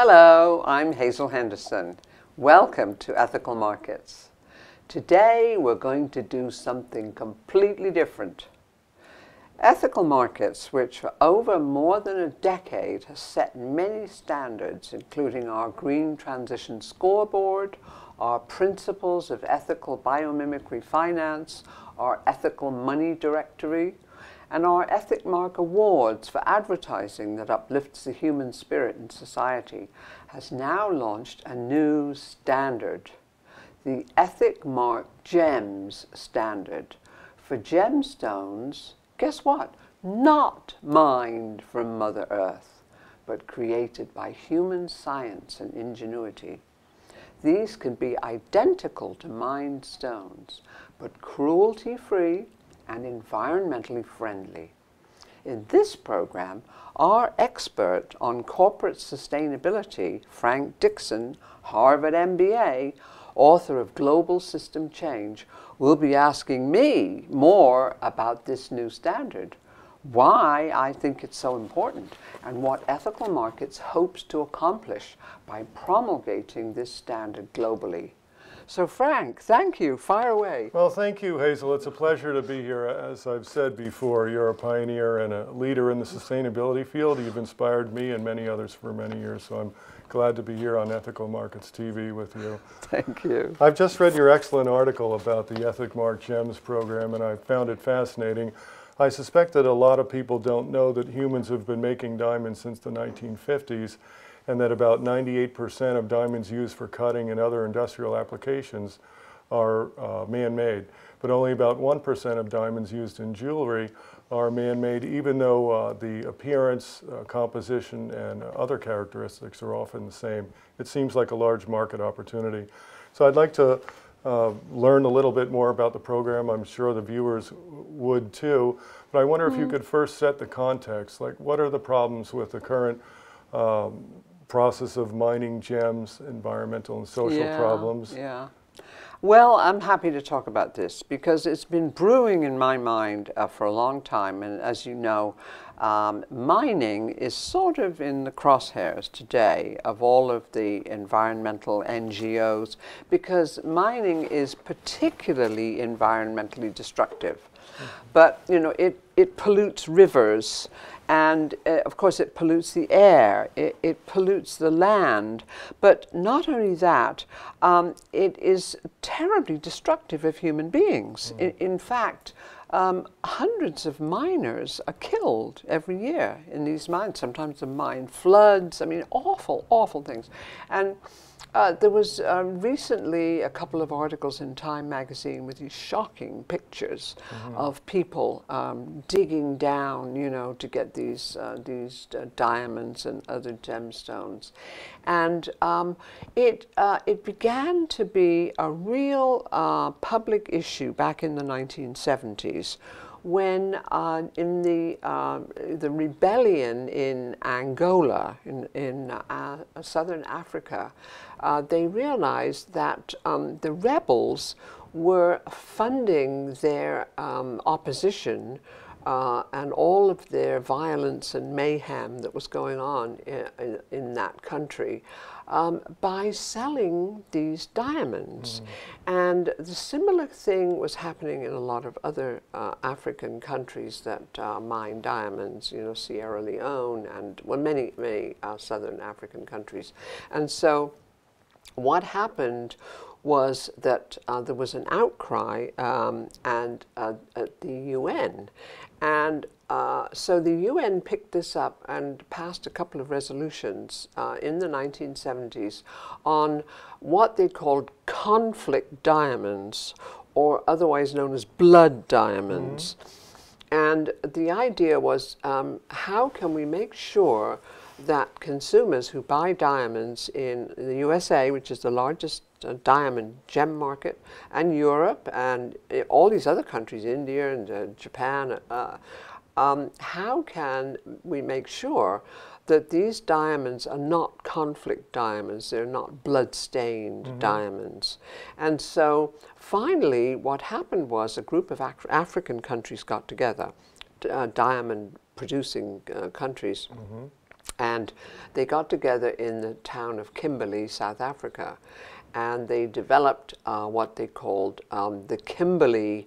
Hello, I'm Hazel Henderson. Welcome to Ethical Markets. Today we're going to do something completely different. Ethical Markets, which for over more than a decade has set many standards, including our Green Transition Scoreboard, our Principles of Ethical Biomimicry Finance, our Ethical Money Directory, and our Ethic Mark Awards for advertising that uplifts the human spirit in society, has now launched a new standard, the Ethic Mark GEMS standard, for gemstones, guess what? Not mined from Mother Earth, but created by human science and ingenuity. These can be identical to mined stones, but cruelty-free and environmentally friendly. In this program, our expert on corporate sustainability, Frank Dixon, Harvard MBA, author of Global System Change, will be asking me more about this new standard, why I think it's so important, and what Ethical Markets hopes to accomplish by promulgating this standard globally. So Frank, thank you. Fire away. Well, thank you, Hazel. It's a pleasure to be here. As I've said before, you're a pioneer and a leader in the sustainability field. You've inspired me and many others for many years, so I'm glad to be here on Ethical Markets TV with you. Thank you. I've just read your excellent article about the Ethic Mark GEMS program, and I found it fascinating. I suspect that a lot of people don't know that humans have been making diamonds since the 1950s, and that about 98% of diamonds used for cutting and other industrial applications are man-made. But only about 1% of diamonds used in jewelry are man-made, even though the appearance, composition, and other characteristics are often the same. It seems like a large market opportunity. So I'd like to learn a little bit more about the program. I'm sure the viewers would too. But I wonder if you could first set the context. Like, what are the problems with the current process of mining gems, environmental and social problems? Yeah. Well, I'm happy to talk about this because it's been brewing in my mind for a long time. And as you know, mining is sort of in the crosshairs today of all of the environmental NGOs because mining is particularly environmentally destructive. But, you know, it pollutes rivers, and of course it pollutes the air, it pollutes the land. But not only that, it is terribly destructive of human beings. In fact, hundreds of miners are killed every year in these mines. Sometimes the mine floods. I mean, awful, awful things. And there was recently a couple of articles in Time magazine with these shocking pictures of people digging down, you know, to get these diamonds and other gemstones. And it began to be a real public issue back in the 1970s when in the rebellion in Angola, in southern Africa, they realized that the rebels were funding their opposition and all of their violence and mayhem that was going on in that country by selling these diamonds. And the similar thing was happening in a lot of other African countries that mine diamonds, you know, Sierra Leone and well, many southern African countries. And so what happened was that there was an outcry at the UN. And so the UN picked this up and passed a couple of resolutions in the 1970s on what they called conflict diamonds, or otherwise known as blood diamonds. And the idea was, how can we make sure that consumers who buy diamonds in the USA, which is the largest diamond gem market, and Europe, and all these other countries, India and Japan, how can we make sure that these diamonds are not conflict diamonds, they're not blood-stained diamonds? And so finally what happened was a group of African countries got together, diamond producing countries, And they got together in the town of Kimberley, South Africa, and they developed what they called the Kimberley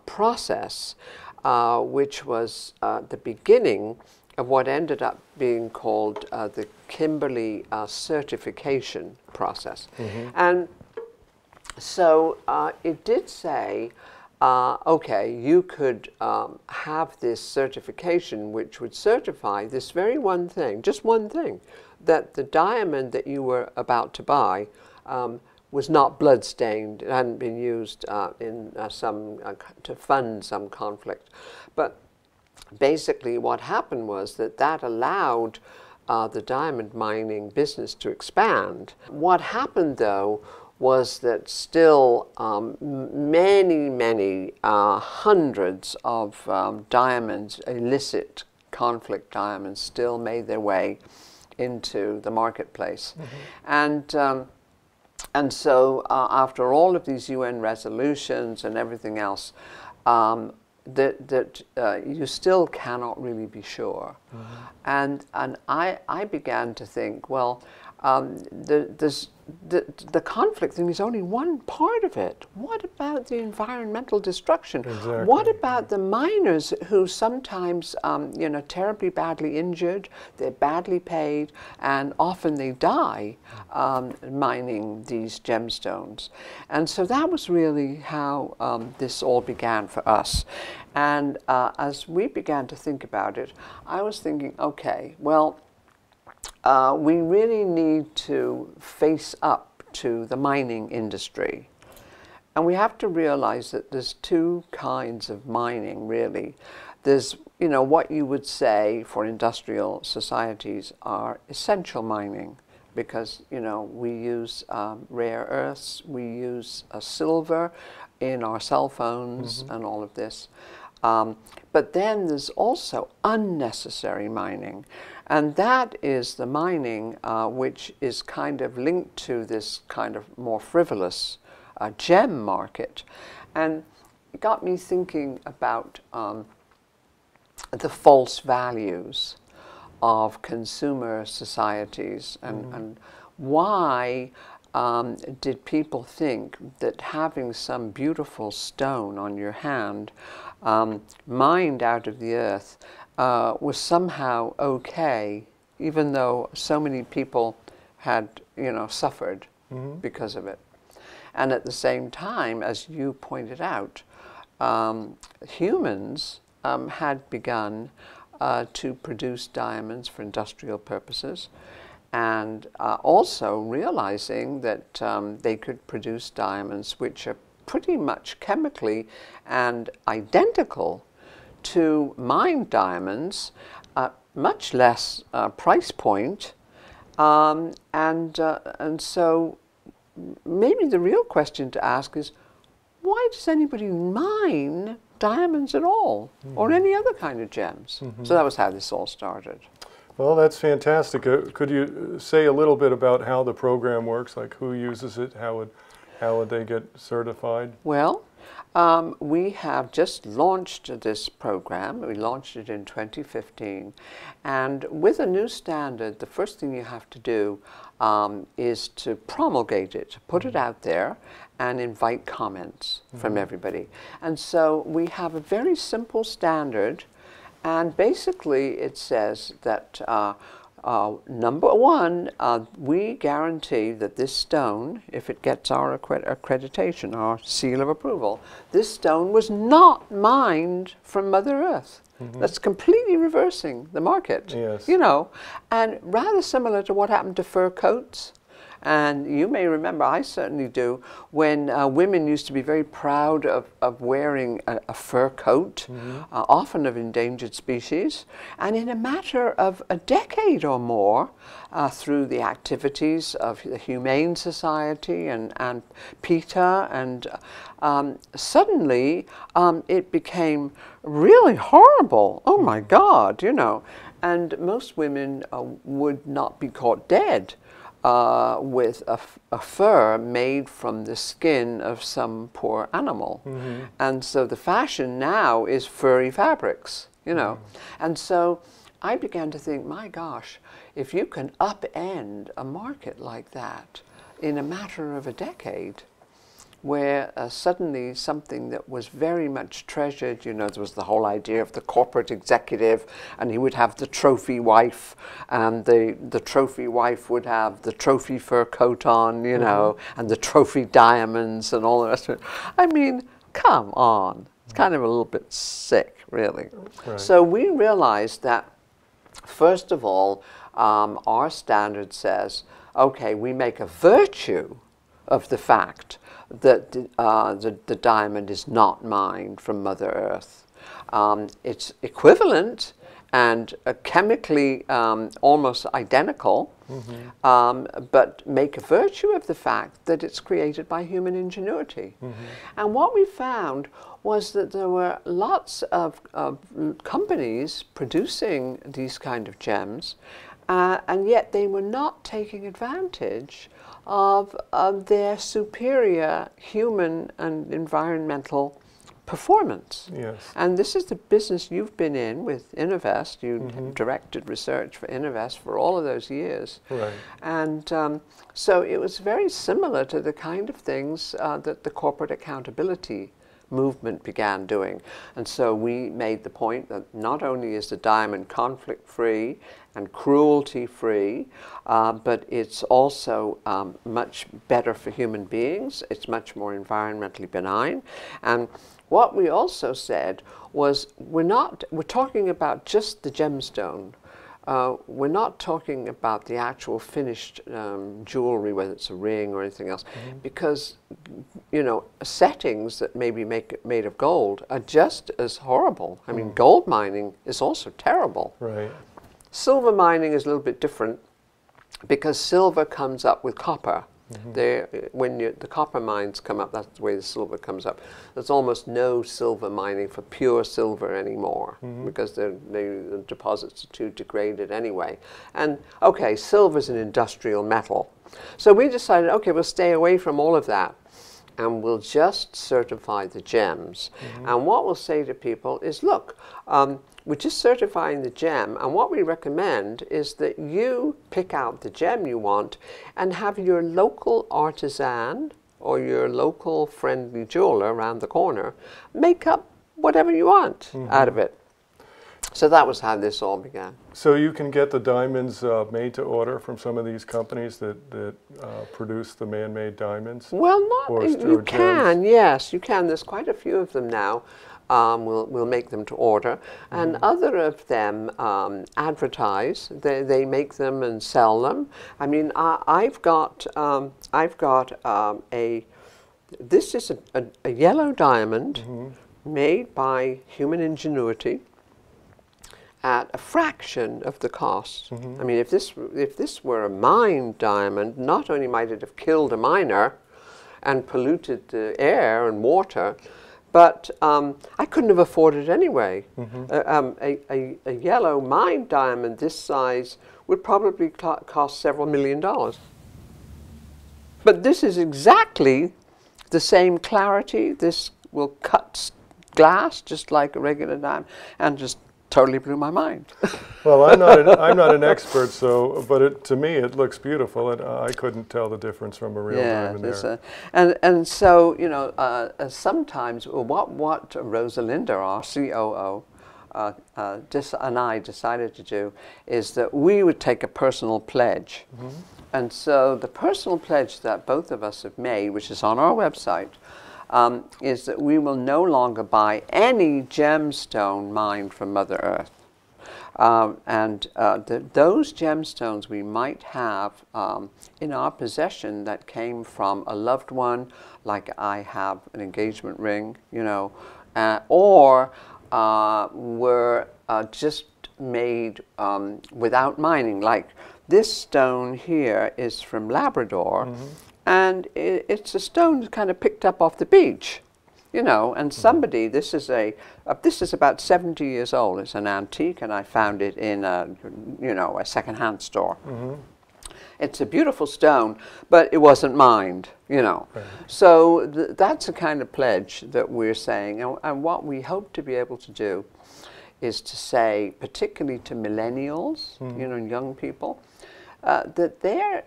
process, which was the beginning of what ended up being called the Kimberley certification process. And so it did say, okay, you could have this certification which would certify this very one thing, just one thing, that the diamond that you were about to buy was not bloodstained. It hadn't been used in to fund some conflict. But basically what happened was that allowed the diamond mining business to expand. What happened, though, was that still many hundreds of diamonds, illicit conflict diamonds, still made their way into the marketplace. And so after all of these UN resolutions and everything else, you still cannot really be sure. And I began to think, well, the conflict thing is only one part of it. What about the environmental destruction? Exactly. What about the miners who sometimes, terribly badly injured, they're badly paid, and often they die mining these gemstones? And so that was really how this all began for us. And as we began to think about it, I was thinking, okay, well, we really need to face up to the mining industry. And we have to realize that there's two kinds of mining, really. There's, what you would say for industrial societies are essential mining, because, we use rare earths, we use silver in our cell phones and all of this. But then there's also unnecessary mining. And that is the mining which is kind of linked to this kind of more frivolous gem market. And it got me thinking about the false values of consumer societies and why did people think that having some beautiful stone on your hand mined out of the earth was somehow okay, even though so many people had, suffered because of it. And at the same time, as you pointed out, humans had begun to produce diamonds for industrial purposes, and also realizing that they could produce diamonds which are pretty much chemically and identical to mined diamonds, much less price point, and so maybe the real question to ask is, why does anybody mine diamonds at all, or any other kind of gems? So that was how this all started. Well, that's fantastic. Could you say a little bit about how the program works, like who uses it, how would they get certified? Well, we have just launched this program. We launched it in 2015. And with a new standard, the first thing you have to do is to promulgate it, put it out there, and invite comments from everybody. And so we have a very simple standard, and basically it says that number one, we guarantee that this stone, if it gets our accreditation, our seal of approval, this stone was not mined from Mother Earth. That's completely reversing the market, yes. And rather similar to what happened to fur coats. And you may remember, I certainly do, when women used to be very proud of wearing a fur coat, often of endangered species. And in a matter of a decade or more, through the activities of the Humane Society and PETA, and suddenly it became really horrible. Oh my God, And most women would not be caught dead with a fur made from the skin of some poor animal. And so the fashion now is furry fabrics, And so I began to think, my gosh, if you can upend a market like that in a matter of a decade, where suddenly something that was very much treasured, you know, there was the whole idea of the corporate executive, and he would have the trophy wife, and the trophy wife would have the trophy fur coat on, you know, and the trophy diamonds and all the rest of it. I mean, come on. It's kind of a little bit sick, really. Right. So we realized that, first of all, our standard says, okay, we make a virtue of the fact that the diamond is not mined from Mother Earth. It's equivalent and chemically almost identical, but make a virtue of the fact that it's created by human ingenuity. And what we found was that there were lots of companies producing these kind of gems, and yet they were not taking advantage of their superior human and environmental performance. Yes. And this is the business you've been in with Innovest. You directed research for Innovest for all of those years. Right. And so it was very similar to the kind of things that the corporate accountability movement began doing. And so we made the point that not only is the diamond conflict-free and cruelty-free, but it's also much better for human beings. It's much more environmentally benign. And what we also said was we're talking about just the gemstone. We're not talking about the actual finished jewelry, whether it's a ring or anything else, because, you know, settings that may be made of gold are just as horrible. I mean, gold mining is also terrible. Right. Silver mining is a little bit different because silver comes up with copper. When the copper mines come up, that's the way the silver comes up. There's almost no silver mining for pure silver anymore because the deposits are too degraded anyway. And okay, silver's an industrial metal. So we decided, okay, we'll stay away from all of that and we'll just certify the gems. And what we'll say to people is, look, we're just certifying the gem, and what we recommend is that you pick out the gem you want and have your local artisan or your local friendly jeweler around the corner make up whatever you want out of it. So that was how this all began. So you can get the diamonds made to order from some of these companies that produce the man-made diamonds? Well, you can, yes, you can. There's quite a few of them now. We'll make them to order, and other of them advertise. They make them and sell them. I mean, I've got this is a yellow diamond made by human ingenuity at a fraction of the cost. I mean, if this were a mined diamond, not only might it have killed a miner and polluted the air and water, but I couldn't have afforded it anyway. A yellow mined diamond this size would probably cost several $1 million. But this is exactly the same clarity. This will cut glass just like a regular diamond, and just totally blew my mind. Well, I'm not an expert, but to me it looks beautiful, and I couldn't tell the difference from a real diamond there. And so, you know, sometimes what Rosalinda, our COO, and I decided to do is that we would take a personal pledge. And so the personal pledge that both of us have made, which is on our website, is that we will no longer buy any gemstone mined from Mother Earth. Those gemstones we might have in our possession that came from a loved one, like I have an engagement ring, you know, or were just made without mining. Like this stone here is from Labrador. And it's a stone kind of picked up off the beach, you know, and somebody, this is about 70 years old. It's an antique, and I found it in a second-hand store. It's a beautiful stone, but it wasn't mined, you know. So that's a kind of pledge that we're saying, and what we hope to be able to do is to say, particularly to millennials, you know, young people, that they're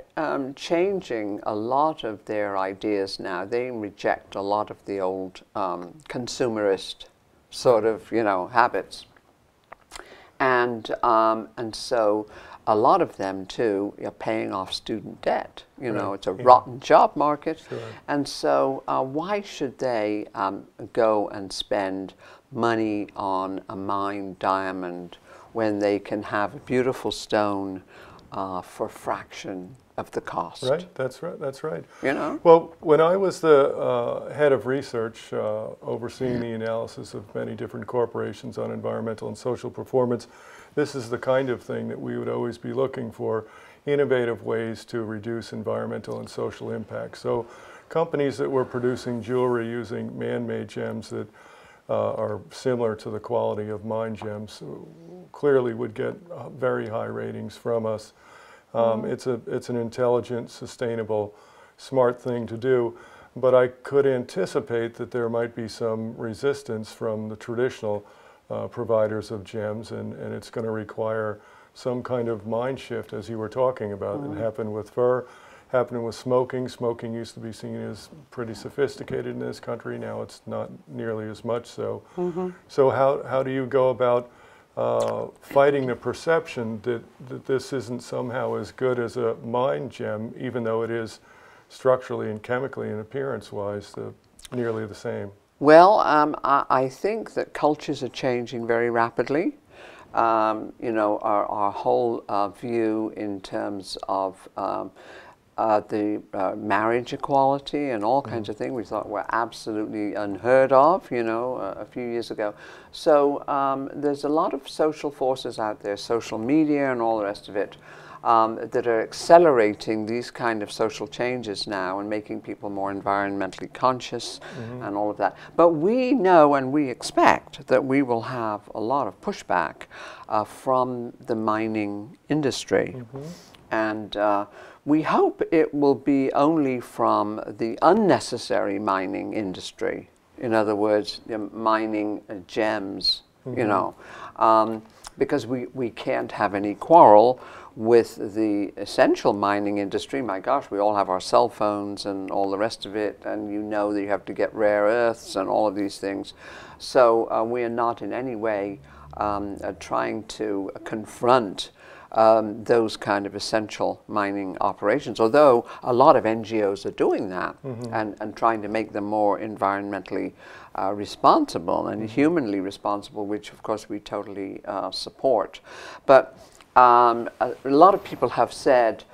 changing a lot of their ideas now. They reject a lot of the old consumerist sort of, you know, habits. And so a lot of them, too, are paying off student debt. You know, it's a rotten job market. Sure. And so why should they go and spend money on a mined diamond when they can have a beautiful stone for a fraction of the cost? Right, that's right, that's right. You know? Well, when I was the head of research overseeing the analysis of many different corporations on environmental and social performance, this is the kind of thing that we would always be looking for, innovative ways to reduce environmental and social impact. So companies that were producing jewelry using man-made gems that are similar to the quality of mined gems clearly would get very high ratings from us. It's an intelligent, sustainable, smart thing to do, but I could anticipate that there might be some resistance from the traditional providers of gems, and it's going to require some kind of mind shift, as you were talking about. It happened with fur, happened with smoking. Smoking used to be seen as pretty sophisticated in this country. Now it's not nearly as much so. So how do you go about fighting the perception that this isn't somehow as good as a mined gem, even though it is structurally and chemically and appearance-wise nearly the same? Well, I think that cultures are changing very rapidly. You know, our whole view in terms of the marriage equality and all kinds of things we thought were absolutely unheard of, you know, a few years ago. So there's a lot of social forces out there, social media and all the rest of it, that are accelerating these kind of social changes now and making people more environmentally conscious and all of that. But we know and we expect that we will have a lot of pushback from the mining industry. And we hope it will be only from the unnecessary mining industry. In other words, mining gems, you know, because we can't have any quarrel with the essential mining industry. My gosh, we all have our cell phones and all the rest of it, and you know that you have to get rare earths and all of these things. So we are not in any way trying to confront those kind of essential mining operations, although a lot of NGOs are doing that and trying to make them more environmentally responsible and humanly responsible, which of course we totally support. But a lot of people have said,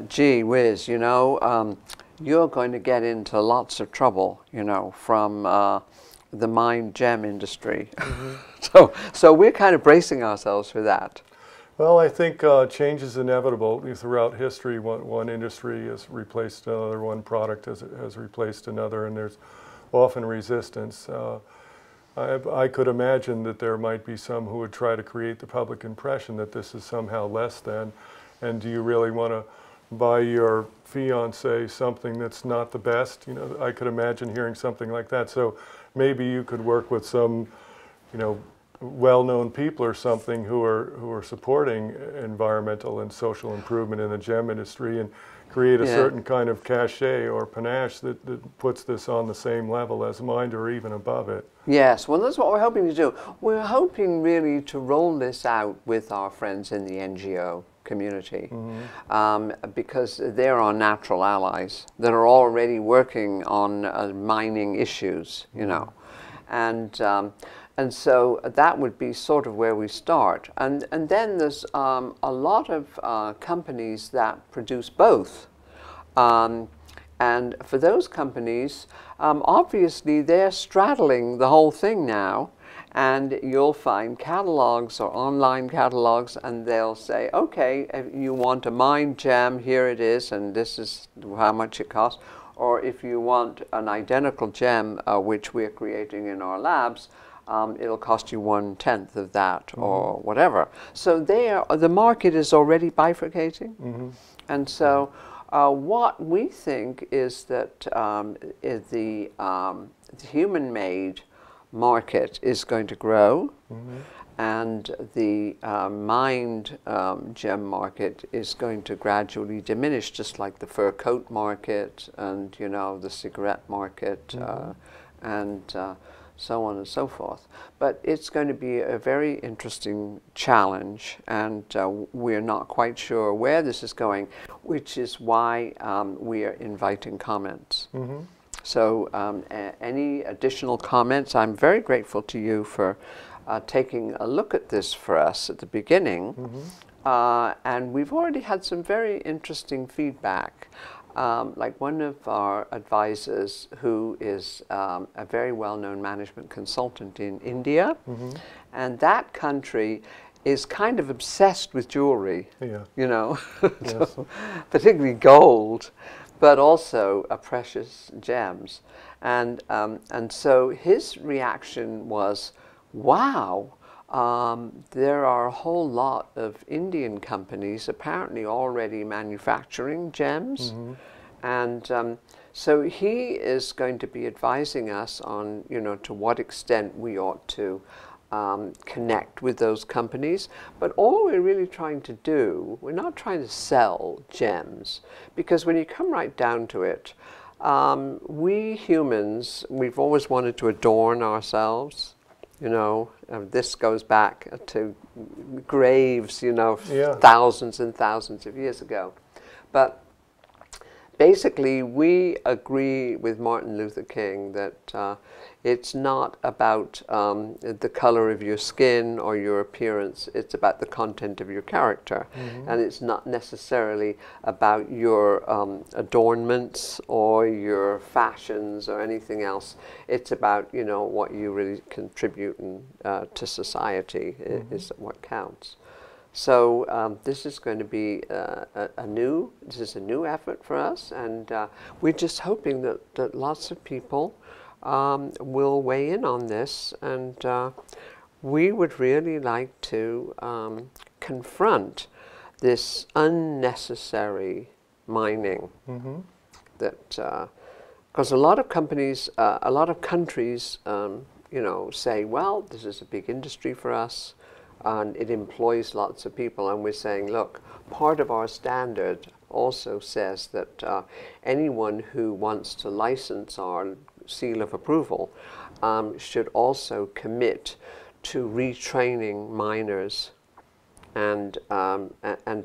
gee whiz, you know, you're going to get into lots of trouble, you know, from the mine gem industry. So we're kind of bracing ourselves for that. Well, I think change is inevitable. Throughout history, one industry has replaced another, one product has replaced another, and there's often resistance. I could imagine that there might be some who would try to create the public impression that this is somehow less than, and do you really want to buy your fiancé something that's not the best? You know, I could imagine hearing something like that. So maybe you could work with some, you know, well-known people or something who are supporting environmental and social improvement in the gem industry and create a certain kind of cachet or panache that puts this on the same level as mined or even above it. Yes, well, that's what we're hoping to do. We're hoping really to roll this out with our friends in the NGO community, because they're our natural allies that are already working on mining issues, you know. And so that would be sort of where we start. And then there's a lot of companies that produce both. And for those companies, obviously they're straddling the whole thing now. And you'll find catalogs or online catalogs, and they'll say, okay, if you want a mined gem, here it is, and this is how much it costs. Or if you want an identical gem, which we're creating in our labs, it'll cost you 1/10 of that or whatever. So the market is already bifurcating. And so what we think is that the human-made market is going to grow, and the mined gem market is going to gradually diminish, just like the fur coat market and, you know, the cigarette market, and so on and so forth. But it's going to be a very interesting challenge, and we're not quite sure where this is going, which is why we are inviting comments. So any additional comments? I'm very grateful to you for taking a look at this for us at the beginning. And we've already had some very interesting feedback. Like one of our advisors, who is a very well-known management consultant in India, and that country is kind of obsessed with jewelry, you know, so, particularly gold, but also precious gems. And so his reaction was, wow, there are a whole lot of Indian companies apparently already manufacturing gems. And so he is going to be advising us on, you know, to what extent we ought to connect with those companies. But all we're really trying to do, we're not trying to sell gems, because when you come right down to it, we humans, we've always wanted to adorn ourselves. You know, this goes back to graves, you know, thousands and thousands of years ago. But basically, we agree with Martin Luther King that it's not about the color of your skin or your appearance, it's about the content of your character. And it's not necessarily about your adornments or your fashions or anything else. It's about, you know, what you really contribute to society is what counts. So this is going to be a new effort for us, and we're just hoping that lots of people will weigh in on this, and we would really like to confront this unnecessary mining. That because a lot of companies, a lot of countries, you know, say, well, this is a big industry for us, and it employs lots of people, and we're saying, look, part of our standard also says that anyone who wants to license our seal of approval should also commit to retraining miners and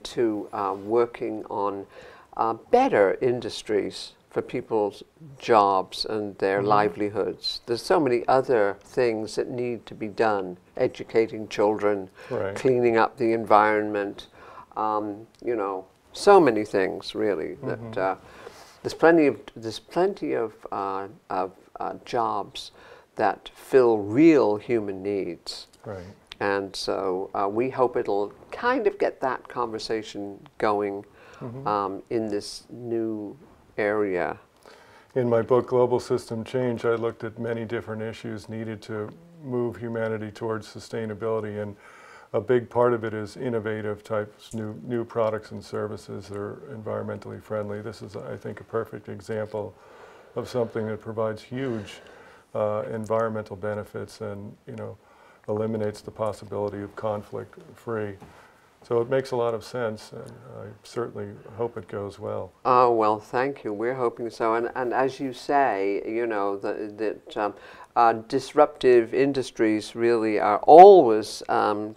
to working on better industries for people's jobs and their livelihoods. There's so many other things that need to be done: educating children, cleaning up the environment, you know, so many things really. That there's plenty of jobs that fill real human needs. And so we hope it'll kind of get that conversation going in this new area. In my book, Global System Change, I looked at many different issues needed to move humanity towards sustainability, and a big part of it is innovative types, new products and services that are environmentally friendly. This is, I think, a perfect example of something that provides huge environmental benefits and, you know, eliminates the possibility of conflict free. So it makes a lot of sense, and I certainly hope it goes well. Oh, well, thank you. We're hoping so. And as you say, you know, that disruptive industries really are always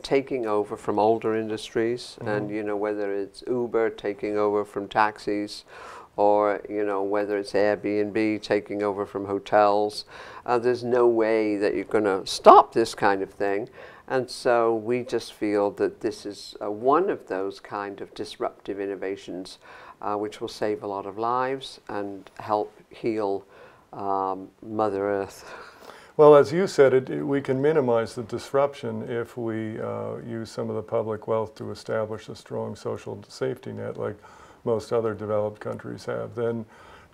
taking over from older industries. And, you know, whether it's Uber taking over from taxis, or, you know, whether it's Airbnb taking over from hotels, there's no way that you're going to stop this kind of thing. And so we just feel that this is one of those kind of disruptive innovations which will save a lot of lives and help heal Mother Earth. Well, as you said, we can minimize the disruption if we use some of the public wealth to establish a strong social safety net like most other developed countries have. Then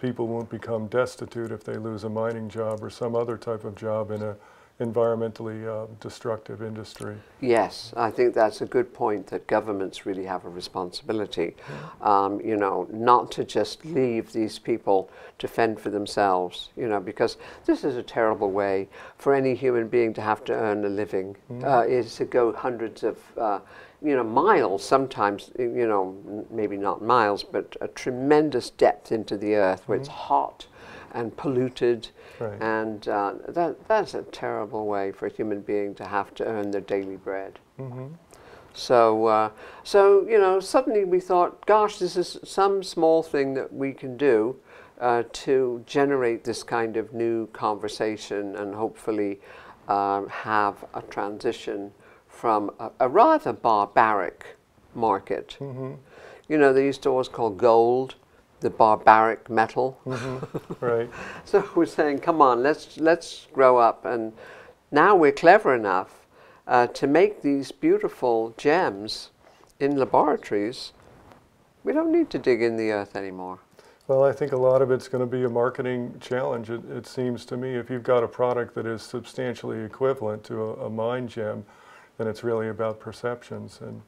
people won't become destitute if they lose a mining job or some other type of job in environmentally destructive industry. Yes, I think that's a good point, that governments really have a responsibility, you know, not to just leave these people to fend for themselves, you know, because this is a terrible way for any human being to have to earn a living, is to go hundreds of, you know, miles sometimes, you know, maybe not miles, but a tremendous depth into the earth where it's hot and polluted, Right. and that's a terrible way for a human being to have to earn their daily bread. So, so you know, suddenly we thought, gosh, this is some small thing that we can do to generate this kind of new conversation and hopefully have a transition from a rather barbaric market. You know, they used to always call gold the barbaric metal. Right. So we're saying, come on, let's grow up, and now we're clever enough to make these beautiful gems in laboratories. We don't need to dig in the earth anymore. Well, I think a lot of it's going to be a marketing challenge. It seems to me, if you've got a product that is substantially equivalent to a mine gem, then it's really about perceptions, and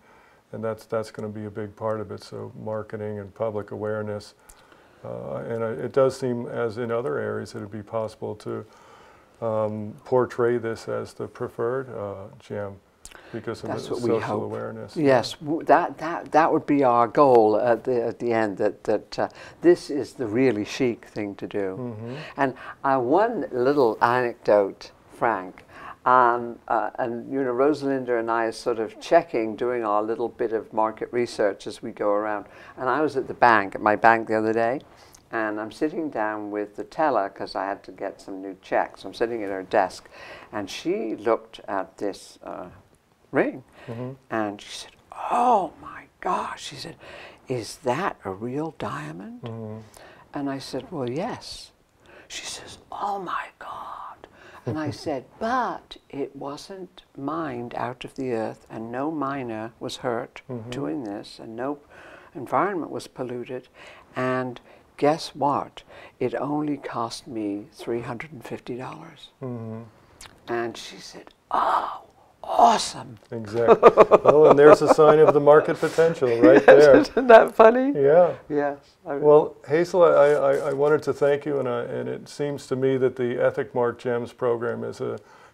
that's going to be a big part of it. So marketing and public awareness, and it does seem, as in other areas, it would be possible to portray this as the preferred gem because of the social awareness. Yes, that would be our goal at the end. That this is the really chic thing to do. And one little anecdote, Frank. And you know, Rosalinda and I are sort of checking, doing our little bit of market research as we go around. And I was at my bank the other day, and I'm sitting down with the teller because I had to get some new checks. I'm sitting at her desk, and she looked at this ring, and she said, "Oh my gosh!" She said, "Is that a real diamond?" And I said, "Well, yes." She says, "Oh my God." And I said, but it wasn't mined out of the earth, and no miner was hurt doing this, and no environment was polluted. And guess what? It only cost me $350. And she said, "Oh, awesome." Exactly. Well, and there's a sign of the market potential right there. Isn't that funny? Yeah. Yes. Well, Hazel, I wanted to thank you, and it seems to me that the Ethic Mark GEMS program is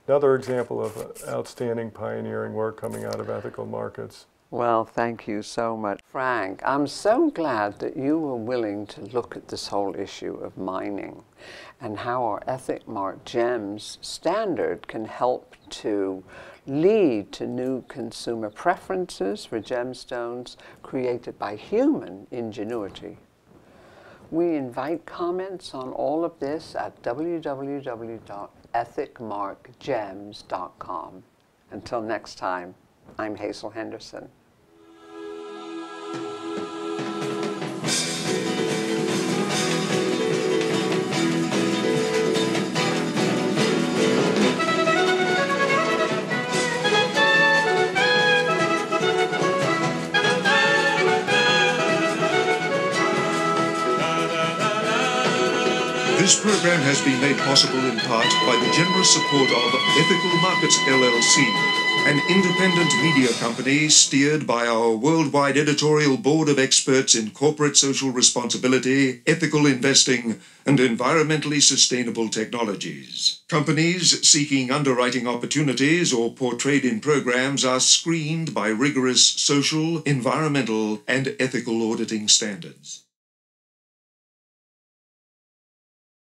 another example of outstanding pioneering work coming out of ethical markets. Well, thank you so much, Frank. I'm so glad that you were willing to look at this whole issue of mining and how our Ethic Mark GEMS standard can help to lead to new consumer preferences for gemstones created by human ingenuity. We invite comments on all of this at www.ethicmarkgems.com. Until next time, I'm Hazel Henderson. This program has been made possible in part by the generous support of Ethical Markets LLC, an independent media company steered by our worldwide editorial board of experts in corporate social responsibility, ethical investing, and environmentally sustainable technologies. Companies seeking underwriting opportunities or portrayed in programs are screened by rigorous social, environmental, and ethical auditing standards.